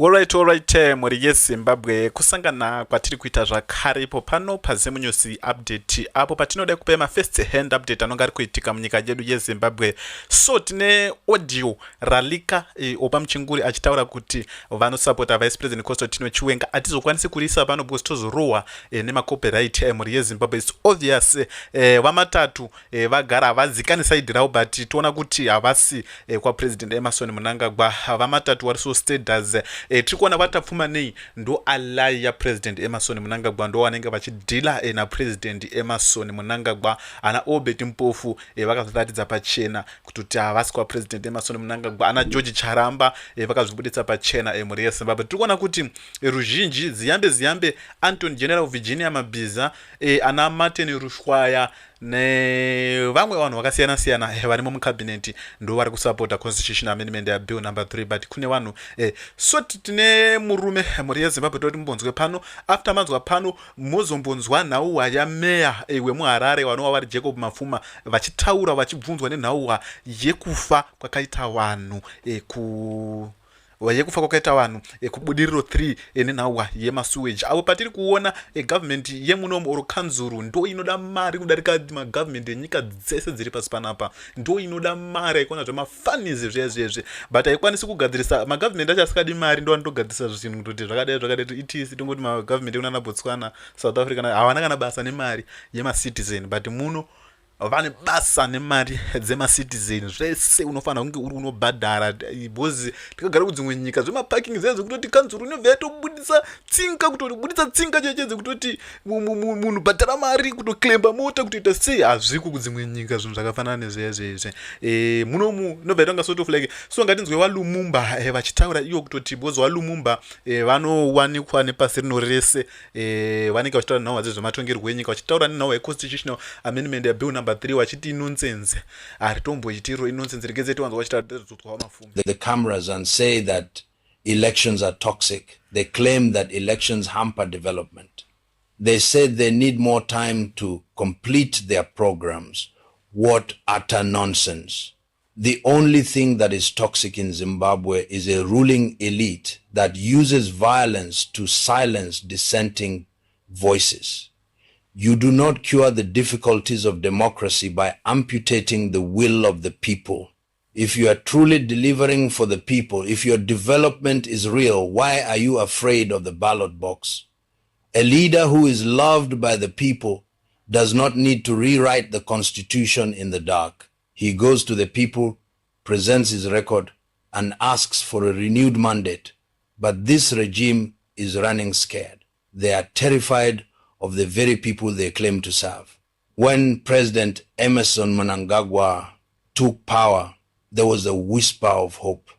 Alright, muri yeZimbabwe kusangana kwatiri kuita zvakare ipo pano paZemunyusi update apo patinoda kupa first hand update anonga ari kuitika munyika yedu yeZimbabwe. So tine audio ralika Oppah Muchinguri achitaura kuti vanosapota vice president Constantino Chiwenga atizokwanisi kurisa pano because tozorohwa nemacopyright muri yeZimbabwe. It's obvious vamatatu vagara havadzikani side ravo but toona kuti havasi kwa president Emmerson Mnangagwa. Vamatatu vari so status tirikuona vatapfuma nei ndo alai ya president Emmerson Mnangagwa ndo vanenge vachidhila napresident Emmerson Mnangagwa. Ana Obed Mpofu vakazotaridza pachena kuti havasi kwa president Emmerson Mnangagwa. Ana George Charamba vakazvibuditsa pachena muri yeZimbabwe. Tirikuona kuti ruzhinji ziyambe Anthony General Virginia Mabhiza ana Martin Rushwaya nevamwe vanhu vakasiyana varimo mucabinet ndo vari kusapota constitution amendment ya bill number 3 but kune vanhu so tine murume muri yeZimbabwe toti mumbonzwe pano after manzwa pano mozombonzwa nhauhwa yameya wemuHarare vanova vari Jacob Mafuma vachitaura vachibvunzwa nenhauhwa yekufa kwakaita vanhu yekufa kwakaita vanhu kubudiriro 3 nenhauhwa yemasewage avo patiri kuona government yemunomo oro kanzuru ndo inoda mari kudarika magovernment enyika dzese dziri pasi panapa. Ndo inoda mari aikona zvemafanizi zvezvezve but haikwanisi kugadzirisa magovernment acho asikadi mari ndo anotogadzirisa zvinhu kuti zvakadai itisi tongoti magovernment ekunana Botswana South Africa havana kana basa nemari yemacitizen but muno vane basa nemari dzemacitizen zvese unofanira kunge uri unobhadhara because tikagara kudzimwe nyika zvemaparking zenze kutoti kanzuru inobva yatobudisa tsinga chechedze kutoti munhu bhadhara mari kutoklemba mota kutoita sei hazviko kudzimwe nyika zvinhu zvakafanana nezvezvezve munomu inobva yatonga sort of like so ngatinzwe waLumumba vachitaura iyo kutoti because waLumumba vanowanikwa nepasi rino rese vanenge vachitaura nhauhwa dzezvematongerwo enyika vachitaura nenhauhwa yeconstitutional amendment ya bill number 3 wachiti inonsense aritomboitiro inonsense regeze wanzo wachitaura mafumbi the cameras and say that elections are toxic. They claim that elections hamper development. They said they need more time to complete their programs. What utter nonsense. The only thing that is toxic in Zimbabwe is a ruling elite that uses violence to silence dissenting voices. You do not cure the difficulties of democracy by amputating the will of the people. If you are truly delivering for the people, if your development is real, why are you afraid of the ballot box? A leader who is loved by the people does not need to rewrite the constitution in the dark. He goes to the people, presents his record, and asks for a renewed mandate. But this regime is running scared. They are terrified of the very people they claim to serve. When President Emmerson Mnangagwa took power, there was a whisper of hope.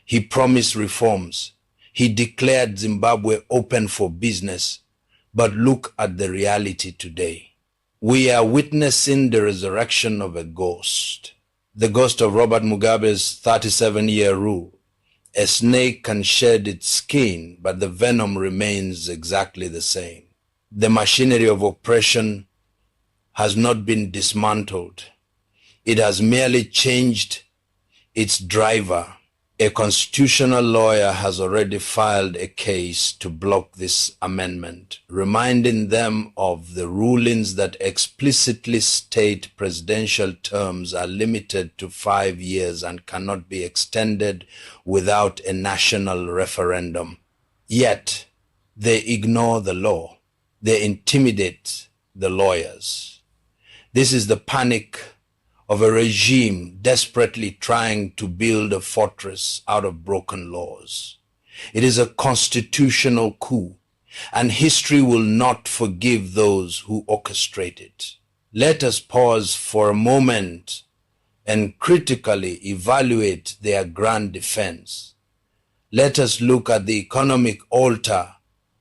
He promised reforms. He declared Zimbabwe open for business. But look at the reality today. We are witnessing the resurrection of a ghost. The ghost of Robert Mugabe's 37-year rule. A snake can shed its skin, but the venom remains exactly the same. The machinery of oppression has not been dismantled. It has merely changed its driver. A constitutional lawyer has already filed a case to block this amendment, reminding them of the rulings that explicitly state presidential terms are limited to 5 years and cannot be extended without a national referendum. Yet, they ignore the law. They intimidate the lawyers. This is the panic of a regime desperately trying to build a fortress out of broken laws. It is a constitutional coup, and history will not forgive those who orchestrate it. Let us pause for a moment and critically evaluate their grand defense. Let us look at the economic altar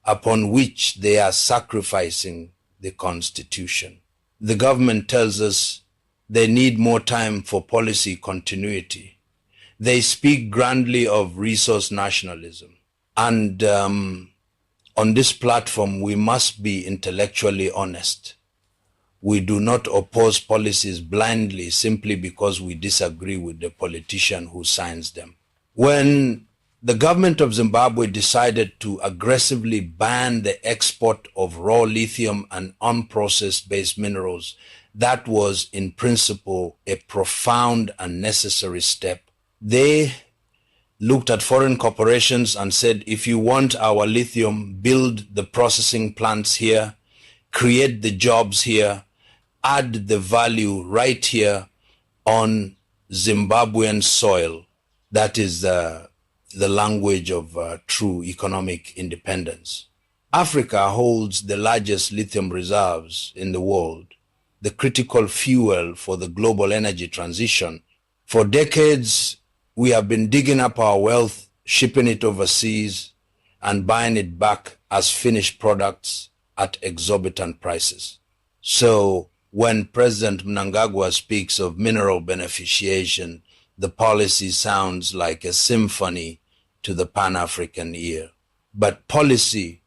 upon which they are sacrificing the Constitution. The government tells us they need more time for policy continuity. They speak grandly of resource nationalism. And on this platform, we must be intellectually honest. We do not oppose policies blindly simply because we disagree with the politician who signs them. When the government of Zimbabwe decided to aggressively ban the export of raw lithium and unprocessed base minerals. That was, in principle, a profound and necessary step. They looked at foreign corporations and said, if you want our lithium, build the processing plants here, create the jobs here, add the value right here on Zimbabwean soil. That is the language of true economic independence. Africa holds the largest lithium reserves in the world, the critical fuel for the global energy transition. For decades, we have been digging up our wealth, shipping it overseas, and buying it back as finished products at exorbitant prices. So when President Mnangagwa speaks of mineral beneficiation, the policy sounds like a symphony to the Pan-African ear. But policy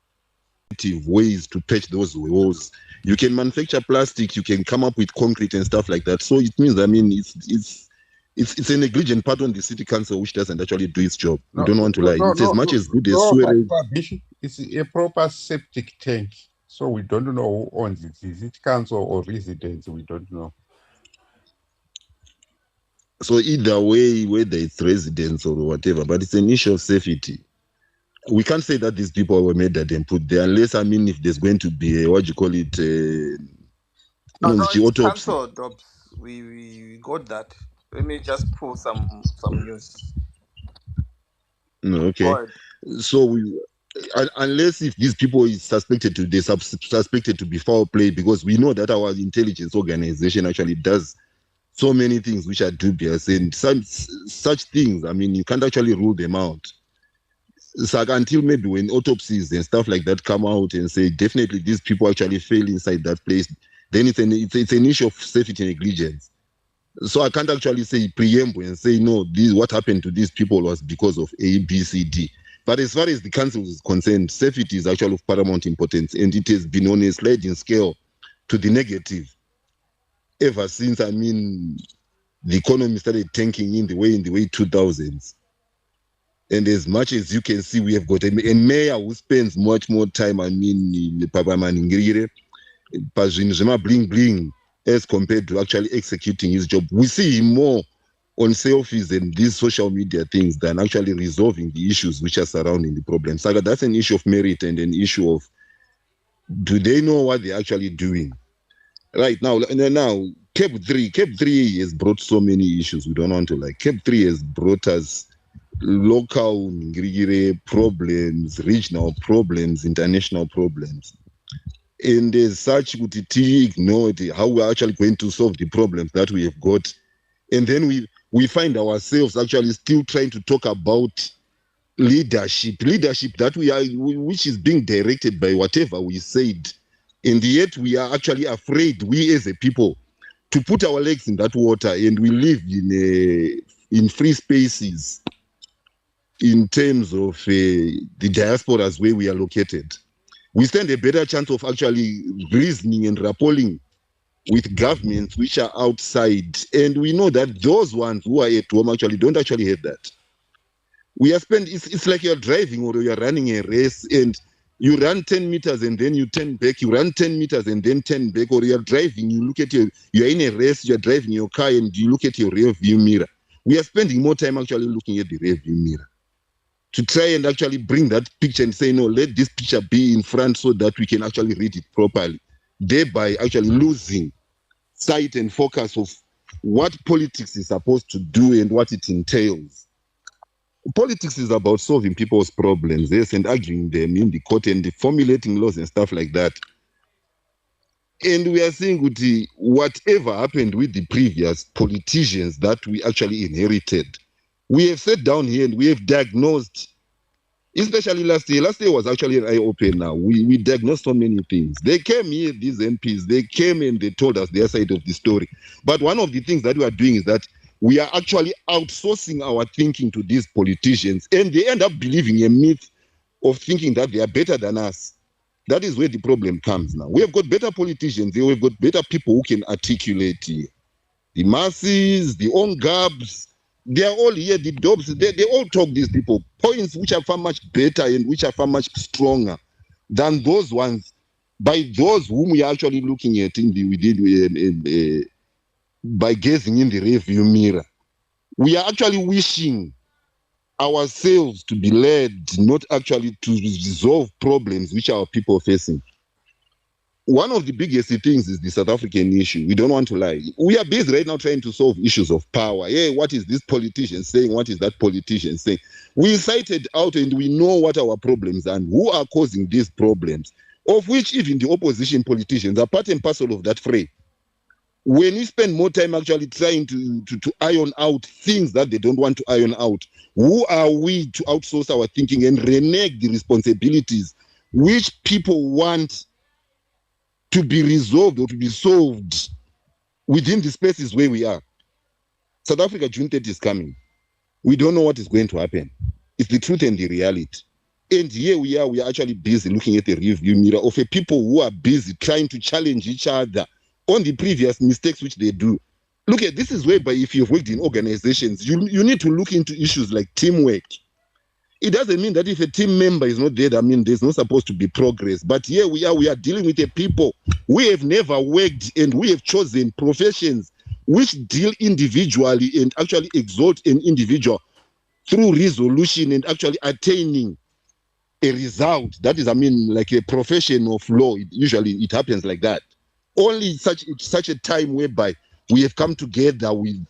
ways to patch those holes. You can manufacture plastic, you can come up with concrete and stuff like that. So it means, I mean, it's a negligent part on the city council which doesn't actually do its job. We don't want to lie. It's as much as good as sewage. It's a proper septic tank. So we don't know who owns it. Is it council or residents? We don't know. So either way, whether it's residents or whatever, but it's an issue of safety. We can't say that these people were made that and put there, unless, I mean, if there's going to be a, what do you call it? No, it's cancelled. We got that. Let me just pull some news. No, okay. So unless if these people is suspected to be foul play, because we know that our intelligence organization actually does so many things which are dubious, and such things, I mean, you can't actually rule them out. So until maybe when autopsies and stuff like that come out and say definitely these people actually fail inside that place, then it's an issue of safety negligence. So I can't actually say preamble and say no, what happened to these people was because of A, B, C, D. But as far as the council is concerned, safety is actually of paramount importance, and it has been on a sliding scale to the negative ever since, I mean, the economy started tanking in the way 2000s. And as much as you can see, we have got a mayor who spends much more time, I mean, in Papa Maningiri, bling bling, as compared to actually executing his job. We see him more on selfies and these social media things than actually resolving the issues which are surrounding the problem. So that's an issue of merit and an issue of, do they know what they're actually doing? Right now, Cape 3 has brought so many issues we don't want to like. Cape 3 has brought us local problems, regional problems, international problems. And as such, we ignored how we're actually going to solve the problems that we have got. And then we find ourselves actually still trying to talk about leadership that which is being directed by whatever we said. And yet we are actually afraid, we as a people, to put our legs in that water, and we live in free spaces in terms of the diasporas where we are located. We stand a better chance of actually reasoning and rappelling with governments which are outside. And we know that those ones who are at home actually don't actually have that. It's like you're driving or you're running a race, and you run 10 meters and then you turn back, you run 10 meters and then turn back, or you're driving, you're in a race, you're driving your car and you look at your rear view mirror. We are spending more time actually looking at the rear view mirror to try and actually bring that picture and say, no, let this picture be in front so that we can actually read it properly, thereby actually losing sight and focus of what politics is supposed to do and what it entails. Politics is about solving people's problems, yes, and arguing them in the court and formulating laws and stuff like that. And we are saying with whatever happened with the previous politicians that we actually inherited, we have sat down here and we have diagnosed, especially last year. Last year was actually an eye-opener. We diagnosed so many things. They came here, these MPs, they came and they told us their side of the story. But one of the things that we are doing is that we are actually outsourcing our thinking to these politicians, and they end up believing a myth of thinking that they are better than us. That is where the problem comes now. We have got better politicians, we've got better people who can articulate the masses, the on gabs, They are all here, the Dobbs, they all talk, these people, points which are far much better and which are far much stronger than those ones by those whom we are actually looking at by gazing in the rearview mirror. We are actually wishing ourselves to be led, not actually to resolve problems which our people are facing. One of the biggest things is the South African issue. We don't want to lie. We are busy right now trying to solve issues of power. Yeah, what is this politician saying? What is that politician saying? We cited out and we know what our problems are and who are causing these problems, of which even the opposition politicians are part and parcel of that fray. When we spend more time actually trying to iron out things that they don't want to iron out, who are we to outsource our thinking and renege the responsibilities which people want to be resolved or to be solved within the spaces where we are? South Africa June 30 is coming. We don't know what is going to happen. It's the truth and the reality. And here we are actually busy looking at the rearview mirror of a people who are busy trying to challenge each other on the previous mistakes which they do. Look at this is whereby if you've worked in organizations, you need to look into issues like teamwork. It doesn't mean that if a team member is not there, I mean, there's not supposed to be progress. But here we are dealing with a people we have never worked and we have chosen professions which deal individually and actually exalt an individual through resolution and actually attaining a result. That is, I mean, like a profession of law. Usually it happens like that. Only such a time whereby we have come together with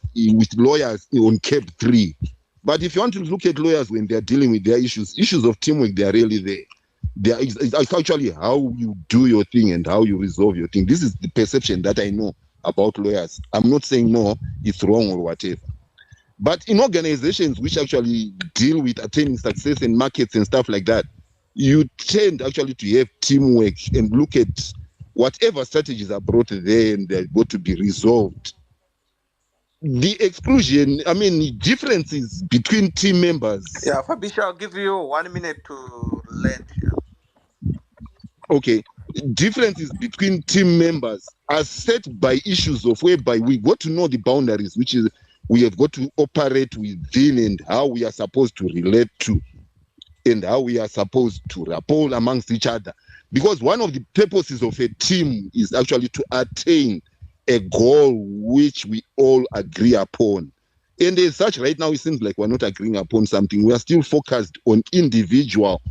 lawyers on Cap 3. But if you want to look at lawyers when they're dealing with their issues of teamwork, they are really there. It's actually how you do your thing and how you resolve your thing. This is the perception that I know about lawyers. I'm not saying no, it's wrong or whatever. But in organizations which actually deal with attaining success in markets and stuff like that, you tend actually to have teamwork and look at whatever strategies are brought there and they're going to be resolved. The exclusion, I mean, differences between team members. Yeah, Fabisha, I'll give you 1 minute to land here. Okay. Differences between team members are set by issues of whereby we got to know the boundaries, which is we have got to operate within and how we are supposed to relate to and how we are supposed to rapport amongst each other. Because one of the purposes of a team is actually to attain a goal which we all agree upon. And as such, right now, it seems like we're not agreeing upon something. We are still focused on individual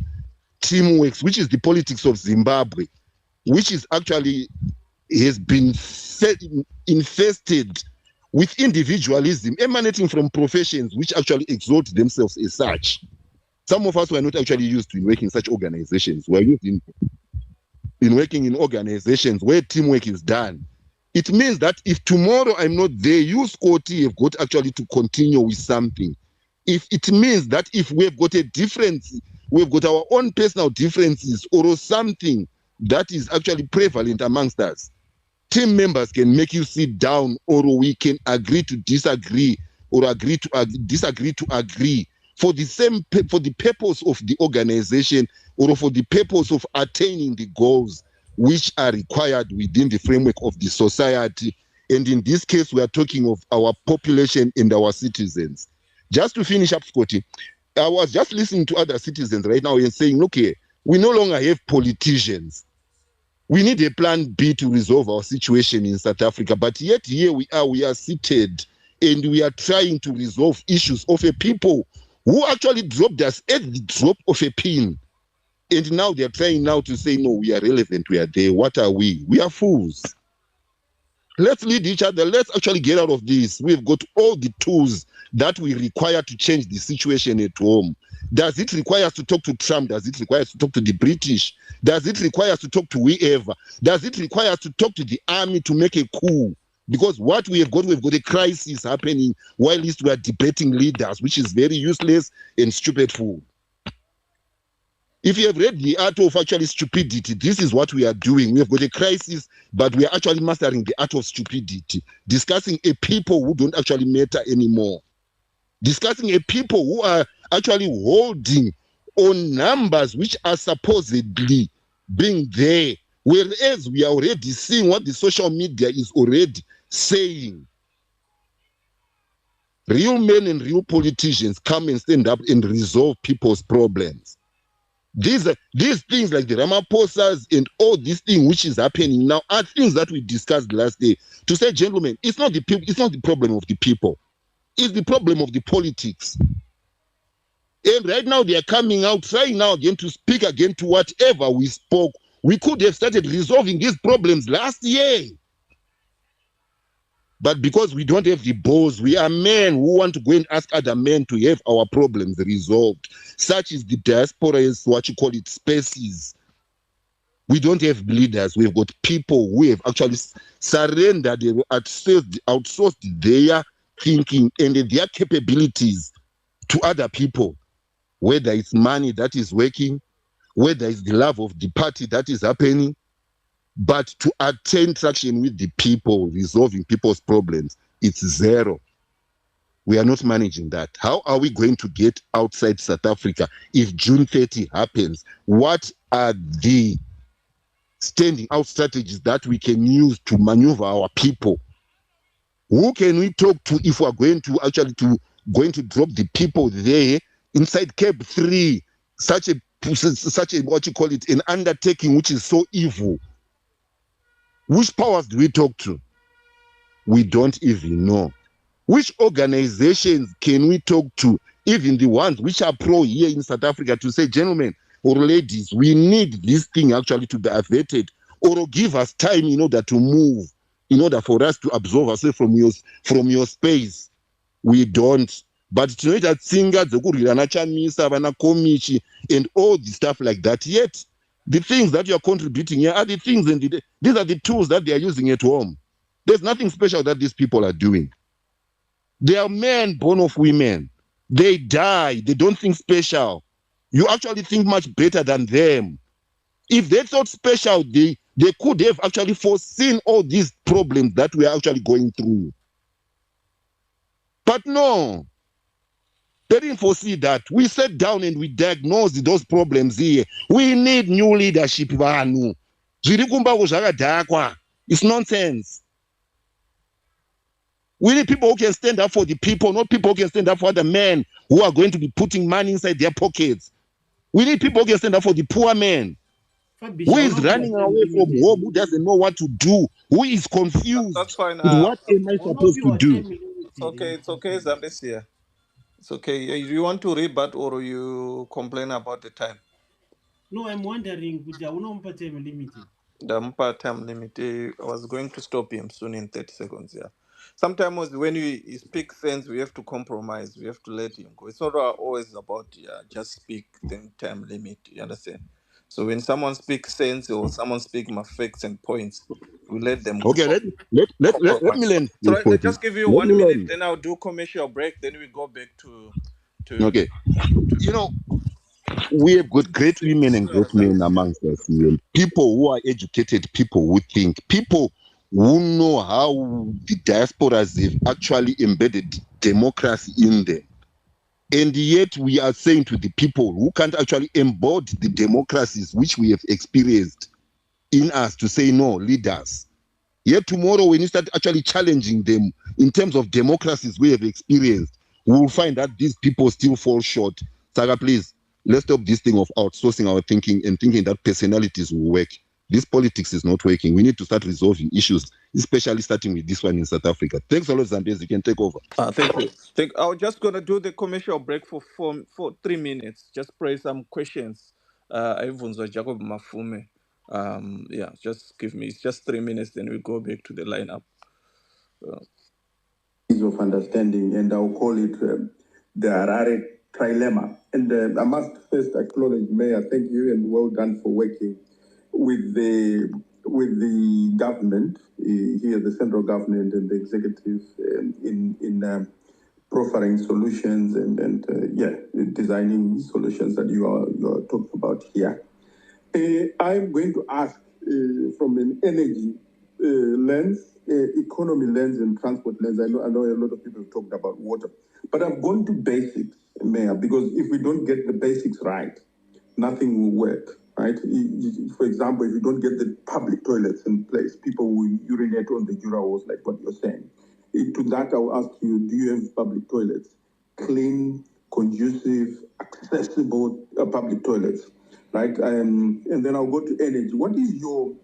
teamwork, which is the politics of Zimbabwe, which is actually has been infested with individualism emanating from professions which actually exalt themselves as such. Some of us were not actually used to working in such organizations. We're used in working in organizations where teamwork is done. It means that if tomorrow I'm not there, you, Scotty, have got actually to continue with something. If it means that if we've got a difference, we've got our own personal differences or something that is actually prevalent amongst us, team members can make you sit down, or we can agree to disagree or agree to disagree to agree for the purpose of the organization or for the purpose of attaining the goals which are required within the framework of the society. And in this case, we are talking of our population and our citizens. Just to finish up, Scotty, I was just listening to other citizens right now and saying, look here, we no longer have politicians. We need a plan B to resolve our situation in South Africa. But yet here we are seated and we are trying to resolve issues of a people who actually dropped us at the drop of a pin. And now they're trying now to say, no, we are relevant, we are there. What are we? We are fools. Let's lead each other. Let's actually get out of this. We've got all the tools that we require to change the situation at home. Does it require us to talk to Trump? Does it require us to talk to the British? Does it require us to talk to whoever? Does it require us to talk to the army to make a coup? Because what we've got a crisis happening while we are debating leaders, which is very useless and stupid fool. If you have read The Art of Actually Stupidity, this is what we are doing. We have got a crisis, but we are actually mastering the art of stupidity, discussing a people who don't actually matter anymore, discussing a people who are actually holding on numbers which are supposedly being there, whereas we are already seeing what the social media is already saying. Real men and real politicians come and stand up and resolve people's problems. These things like the Ramaphosa's and all these things which is happening now are things that we discussed last day. To say, gentlemen, it's not the people, it's not the problem of the people, it's the problem of the politics. And right now they are coming out, trying now again to speak again to whatever we spoke. We could have started resolving these problems last year. But because we don't have the balls, we are men who want to go and ask other men to have our problems resolved. Such is the diaspora's, what you call it, spaces. We don't have leaders. We've got people who have actually surrendered, they outsourced their thinking and their capabilities to other people. Whether it's money that is working, whether it's the love of the party that is happening, but to attain traction with the people, resolving people's problems, it's zero. We are not managing that. How are we going to get outside South Africa if June 30 happens? What are the standing out strategies that we can use to maneuver our people? Who can we talk to if we are going to drop the people there inside Cape 3? Such a what you call it, an undertaking which is so evil. Which powers do we talk to? We don't even know. Which organizations can we talk to? Even the ones which are pro here in South Africa, to say, gentlemen or ladies, we need this thing actually to be averted, or give us time in order to move, in order for us to absorb ourselves from your space. We don't. But tonight at Singa, Zokurilana Chamisa, Vana Komichi, and all the stuff like that. Yet the things that you are contributing here are the things, and these are the tools that they are using at home. There's nothing special that these people are doing. They are men born of women. They die. They don't think special. You actually think much better than them. If they thought special, they could have actually foreseen all these problems that we are actually going through. But no, they didn't foresee that. We sat down and we diagnosed those problems here. We need new leadership. It's nonsense. We need people who can stand up for the people, not people who can stand up for the men who are going to be putting money inside their pockets. We need people who can stand up for the poor man, who is running away from home, who doesn't know what to do, who is confused. That's fine. What am I supposed to do? It's okay, Zambesi. It's okay. You want to rebut or you complain about the time? No, I'm wondering, time limited. The time limit. I was going to stop him soon in 30 seconds. Yeah. Sometimes when we speak sense, we have to compromise. We have to let him go. It's not always about just speak then time limit. You understand? So when someone speaks sense or someone speaks my facts and points, we let them go. Okay, let me learn. So let's just give you 1 minute, then I'll do commercial break, then we go back to okay. You know, we have got great women and great men amongst us here. People who are educated, people who think, people who know how the diasporas have actually embedded democracy in them. And yet we are saying to the people who can't actually embody the democracies which we have experienced in us, to say, no, leaders. Yet tomorrow, when you start actually challenging them in terms of democracies we have experienced, we will find that these people still fall short. Saga, please, let's stop this thing of outsourcing our thinking and thinking that personalities will work. This politics is not working. We need to start resolving issues, especially starting with this one in South Africa. Thanks a lot, Zambezi. You can take over. thank you. I was just gonna do the commercial break for 3 minutes. Just pray some questions. Everyone's Jacob Mafume. Yeah, just give me. It's just 3 minutes, then we go back to the lineup. Of understanding, and I'll call it the Harare trilemma. And I must first acknowledge, Mayor, thank you and well done for working with the government here, the central government and the executive, in proffering solutions and designing solutions that you are talking about here. I'm going to ask from an energy lens, economy lens, and transport lens. I know a lot of people have talked about water, but I'm going to basics, Mayor, because if we don't get the basics right, nothing will work, right? For example, if you don't get the public toilets in place, people will urinate on the Jura walls, like what you're saying. To that, I'll ask you, do you have public toilets? Clean, conducive, accessible public toilets, right? And then I'll go to energy. What is your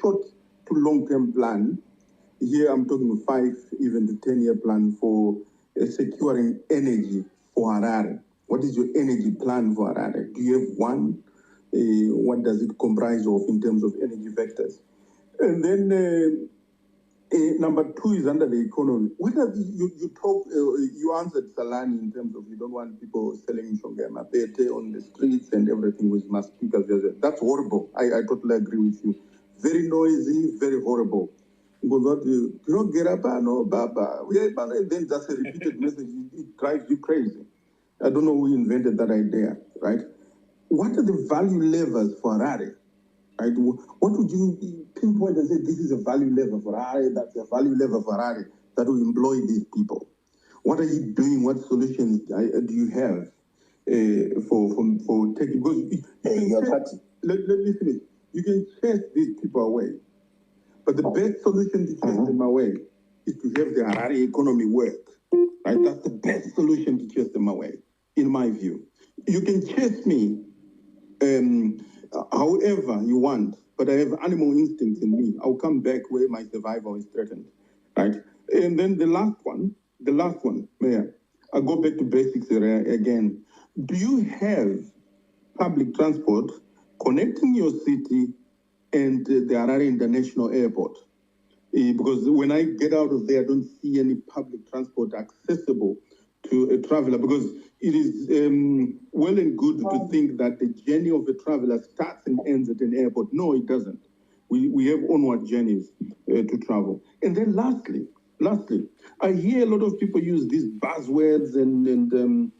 short to long-term plan? Here I'm talking 5, even the 10-year plan for securing energy for Harare. What is your energy plan for Harare? Do you have one? What does it comprise of in terms of energy vectors? And then number 2 is under the economy. What are you answered Salani in terms of you don't want people selling Shongema Bete on the streets and everything with mosquitoes. That's horrible. I totally agree with you. Very noisy, very horrible. You don't get up, no, Baba. And then just a repeated message, it drives you crazy. I don't know who invented that idea, right? What are the value levers for Harare? Right? What would you pinpoint and say this is a value lever for Harare, that's a value lever for Harare that will employ these people? What are you doing? What solutions do you have for taking? Because let me finish. You can chase these people away, but the best solution to chase them away is to have the Harare economy work. Right? That's the best solution to chase them away, in my view. You can chase me however you want, but I have animal instincts in me. I'll come back where my survival is threatened, right? And then the last one, Mayor, I'll go back to basics again. Do you have public transport connecting your city and the Harare International Airport? Because when I get out of there, I don't see any public transport accessible to a traveler, because it is well and good to think that the journey of a traveler starts and ends at an airport. No, it doesn't. We have onward journeys to travel. And then lastly, I hear a lot of people use these buzzwords and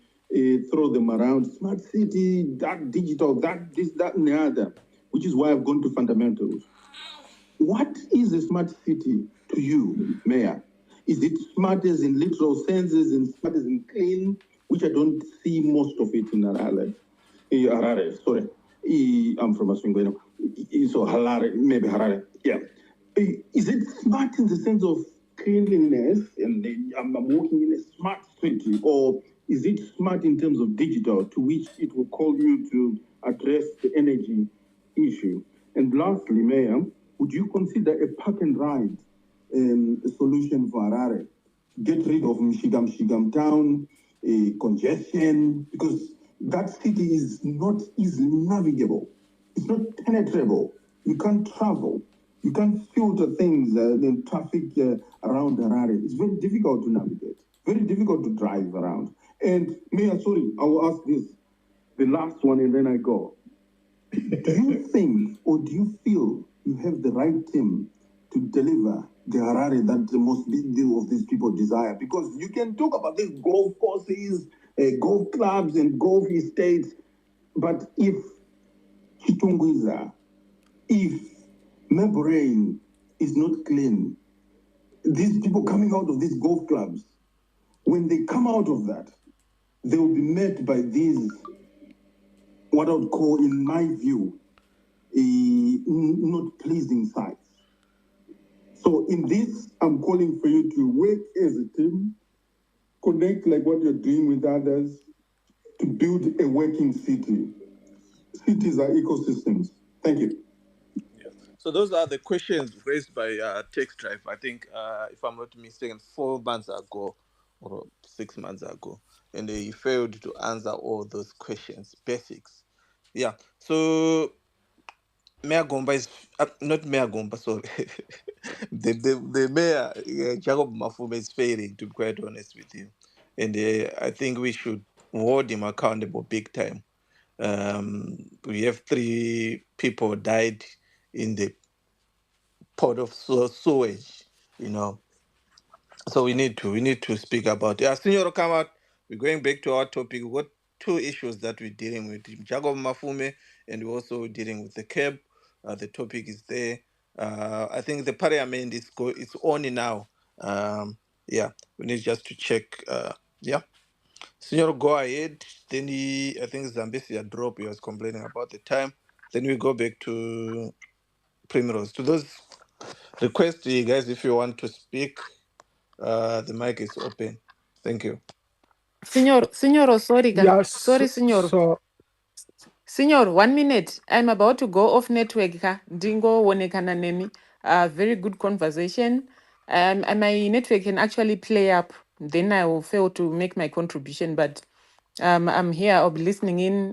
throw them around. Smart city, that digital, that, this, that, and the other, which is why I've gone to fundamentals. What is a smart city to you, Mayor? Is it smart as in literal senses and smart as in clean, which I don't see most of it in Harare? Sorry. I'm from Aswingwena. So Harare, maybe Harare. Yeah. Is it smart in the sense of cleanliness and I'm walking in a smart city, or is it smart in terms of digital, to which it will call you to address the energy issue? And lastly, Mayor, would you consider a park and ride solution for Harare? Get rid of Mshigam town, congestion, because that city is not easily navigable. It's not penetrable. You can't travel. You can't filter things, the traffic around Harare. It's very difficult to navigate, very difficult to drive around. And Mayor, sorry, I will ask this, the last one, and then I go. Do you think, or do you feel you have the right team to deliver the Harare that the most big deal of these people desire? Because you can talk about these golf courses, golf clubs, and golf estates, but if Chitungwiza, if membrane is not clean, these people coming out of these golf clubs, when they come out of that, they will be met by these, what I would call, in my view, not pleasing sights. So in this, I'm calling for you to work as a team, connect like what you're doing with others, to build a working city. Cities are ecosystems. Thank you. So those are the questions raised by Text Drive. I think, if I'm not mistaken, 4 months ago or 6 months ago, and they failed to answer all those questions, basics. Yeah. So Mayor Gomba is not Mayor Gomba. Sorry, the mayor Jacob Mafume is failing. To be quite honest with you, and I think we should hold him accountable big time. We have 3 people died in the port of sewage, you know. So we need to speak about it. As Senor come out, we're going back to our topic. We've got 2 issues that we're dealing with: Jacob Mafume, and we're also dealing with the CAB. The topic is there. I think the parliament it's on now. Yeah, we need just to check. Yeah, Senor, go ahead. Then I think Zambesi drop. He was complaining about the time. Then we go back to Primrose. To those Request you guys if you want to speak. The mic is open. Thank you. Signor, sorry, Yes. sorry, signor. So Signor, 1 minute. I'm about to go off network. Dingo wonekana nemi. Very good conversation. And my network can actually play up. Then I will fail to make my contribution. But I'm here. I'll be listening in.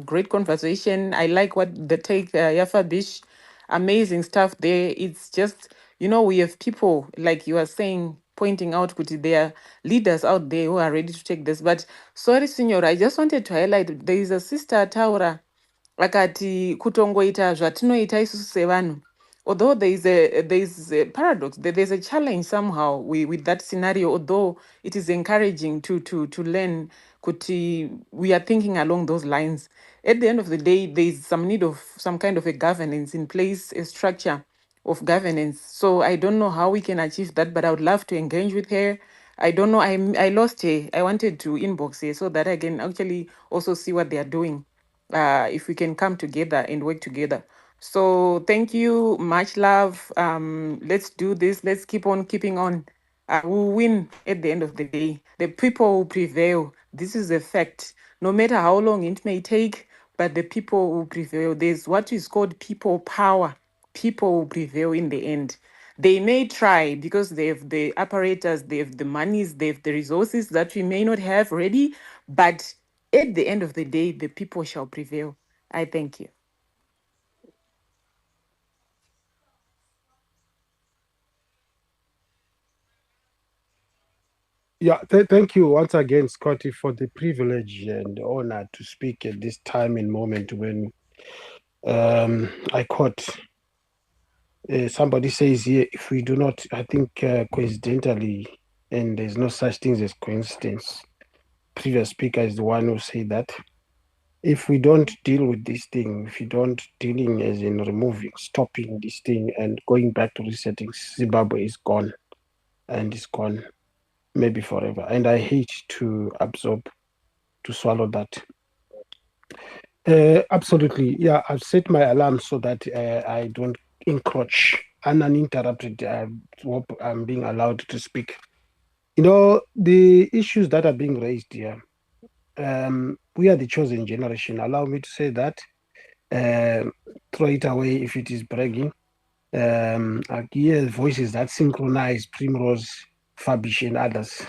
Great conversation. I like what the take, Yafa Bish. Amazing stuff there. It's just, we have people, like you are saying, pointing out, Kuti, there are leaders out there who are ready to take this. But sorry, Signor, I just wanted to highlight there is a sister, Taura, akati kutongoita zvatinoita isusu sevanhu, although there is a paradox, there's a challenge somehow with that scenario, although it is encouraging to learn kuti we are thinking along those lines. At the end of the day, there is some need of some kind of a governance in place, a structure of governance. So I don't know how we can achieve that, but I would love to engage with her. I don't know. I lost her. I wanted to inbox her so that I can actually also see what they are doing. If we can come together and work together. So thank you, much love. Let's do this. Let's keep on keeping on. We'll win at the end of the day. The people will prevail. This is a fact. No matter how long it may take, but the people will prevail. There's what is called people power. People will prevail in the end. They may try because they have the apparatus, they have the monies, they have the resources that we may not have ready, but at the end of the day, the people shall prevail. I thank you. yeah, thank you once again, Scotty, for the privilege and honor to speak at this time and moment when I caught somebody says here, if we do not, I think coincidentally, and there's no such things as coincidence. Previous speaker is the one who said that if we don't deal with this thing, if you don't dealing as in removing, stopping this thing and going back to resetting, Zimbabwe is gone and it's gone maybe forever. And I hate to absorb, to swallow that. Absolutely. Yeah, I've set my alarm so that I don't encroach uninterrupted. I'm being allowed to speak. The issues that are being raised here, we are the chosen generation. Allow me to say that. Throw it away if it is bragging. I hear voices that synchronize Primrose, Fabish, and others.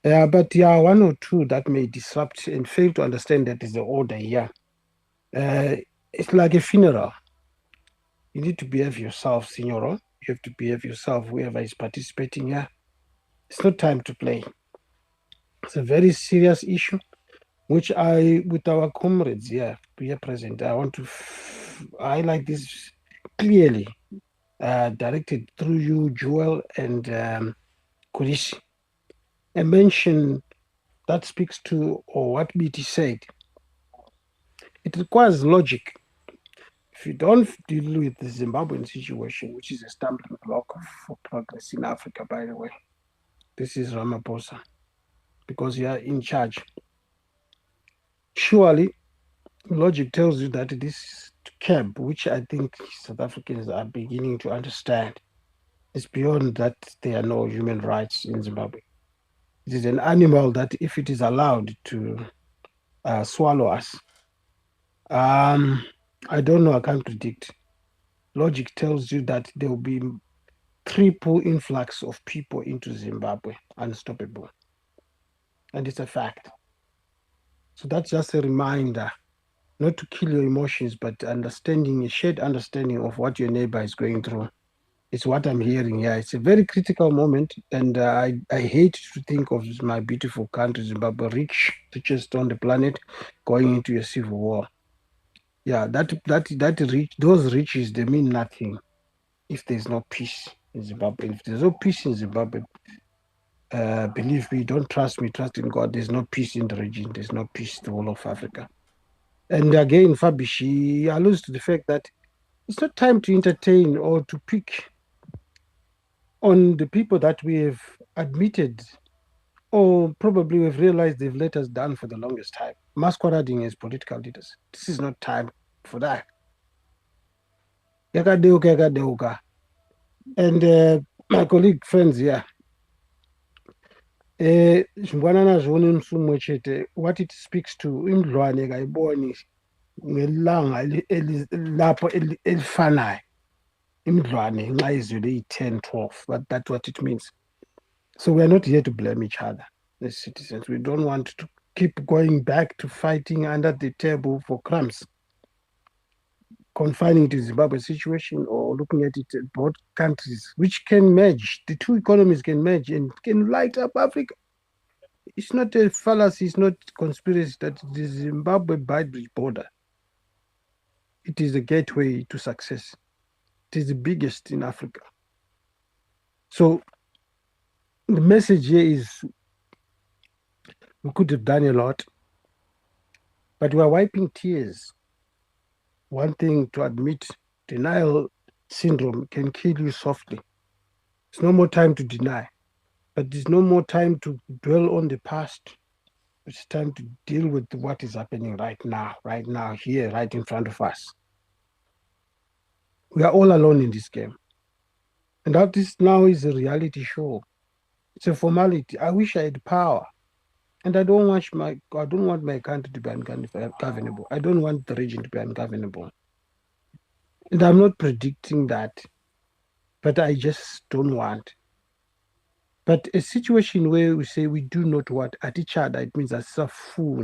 But one or two that may disrupt and fail to understand that is the order here. It's like a funeral. You need to behave yourself, Signoro. You have to behave yourself, whoever is participating here. It's not time to play. It's a very serious issue, which with our comrades here present, I want to highlight this clearly, directed through you, Joel, and Kurishi. A mention that speaks to or what BT said. It requires logic. If you don't deal with the Zimbabwean situation, which is a stumbling block for progress in Africa, by the way, this is Ramaphosa, because you are in charge. Surely, logic tells you that this camp, which I think South Africans are beginning to understand, is beyond that there are no human rights in Zimbabwe. It is an animal that, if it is allowed to swallow us, I don't know, I can't predict. Logic tells you that there will be triple influx of people into Zimbabwe, unstoppable. And it's a fact. So that's just a reminder, not to kill your emotions, but understanding, a shared understanding of what your neighbor is going through. It's what I'm hearing here. It's a very critical moment, and I hate to think of my beautiful country, Zimbabwe, richest on the planet, going into a civil war. Yeah, those riches, they mean nothing if there's no peace in Zimbabwe. If there's no peace in Zimbabwe, believe me, don't trust me, trust in God. There's no peace in the region. There's no peace in the whole of Africa. And again, Fabishi alludes to the fact that it's not time to entertain or to pick on the people that we have admitted or probably we've realized they've let us down for the longest time, masquerading as political leaders. This is not time for that. Yakadeuka. And my colleague friends here, zvingwanana zvoone musumwe chete, what it speaks to imdlwane kayiboni ngelanga lapho elifanayo imdlwane nxa izwe liyi-10 12, but that's what it means. So we are not here to blame each other as citizens. We don't want to keep going back to fighting under the table for crumbs, confining to Zimbabwe situation or looking at it at both countries, which can merge. The two economies can merge and can light up Africa. It's not a fallacy, it's not conspiracy that the Zimbabwe-Beitbridge border, it is a gateway to success. It is the biggest in Africa. So the message here is we could have done a lot, but we are wiping tears. One thing to admit, denial syndrome can kill you softly. It's no more time to deny, but there's no more time to dwell on the past. It's time to deal with what is happening right now, here, right in front of us. We are all alone in this game. And that this now is a reality show. It's a formality. I wish I had power. And I don't want my country to be ungovernable. I don't want the region to be ungovernable. And I'm not predicting that, but I just don't want. But a situation where we say we do not want at each other, it means that's a fool.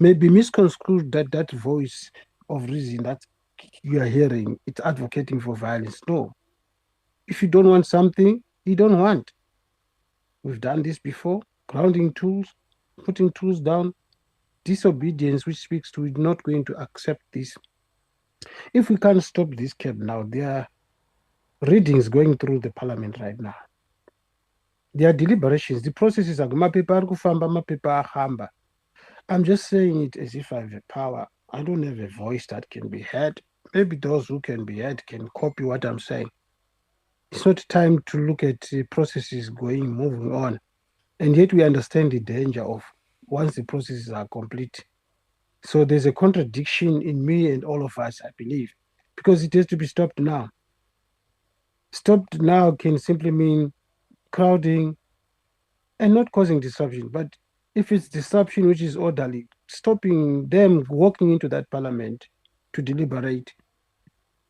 Maybe misconstrued that voice of reason that you are hearing, it's advocating for violence. No. If you don't want something, you don't want. We've done this before, grounding tools, putting tools down, disobedience, which speaks to we're not going to accept this. If we can't stop this cab now, there are readings going through the parliament right now. There are deliberations. The processes are mapepa. I'm just saying it as if I have a power. I don't have a voice that can be heard. Maybe those who can be heard can copy what I'm saying. It's not time to look at the processes moving on. And yet we understand the danger of once the processes are complete. So there's a contradiction in me and all of us, I believe, because it has to be stopped now. Stopped now can simply mean crowding and not causing disruption. But if it's disruption which is orderly, stopping them walking into that parliament to deliberate,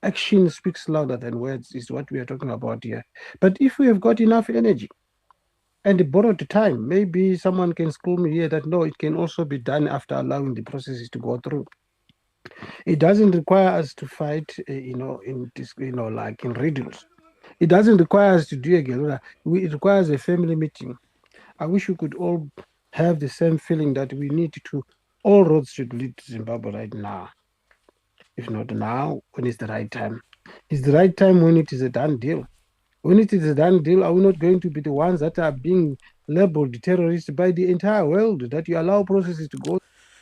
action speaks louder than words is what we are talking about here. But if we have got enough energy and borrowed time, maybe someone can school me here that no, it can also be done after allowing the processes to go through. It doesn't require us to fight, in this, like in riddles. It doesn't require us to do a guerrilla. It requires a family meeting. I wish we could all have the same feeling that we need to, all roads should lead to Zimbabwe right now. If not now, when is the right time? It's the right time when it is a done deal. When it is a done deal, are we not going to be the ones that are being labeled terrorists by the entire world, that you allow processes to go?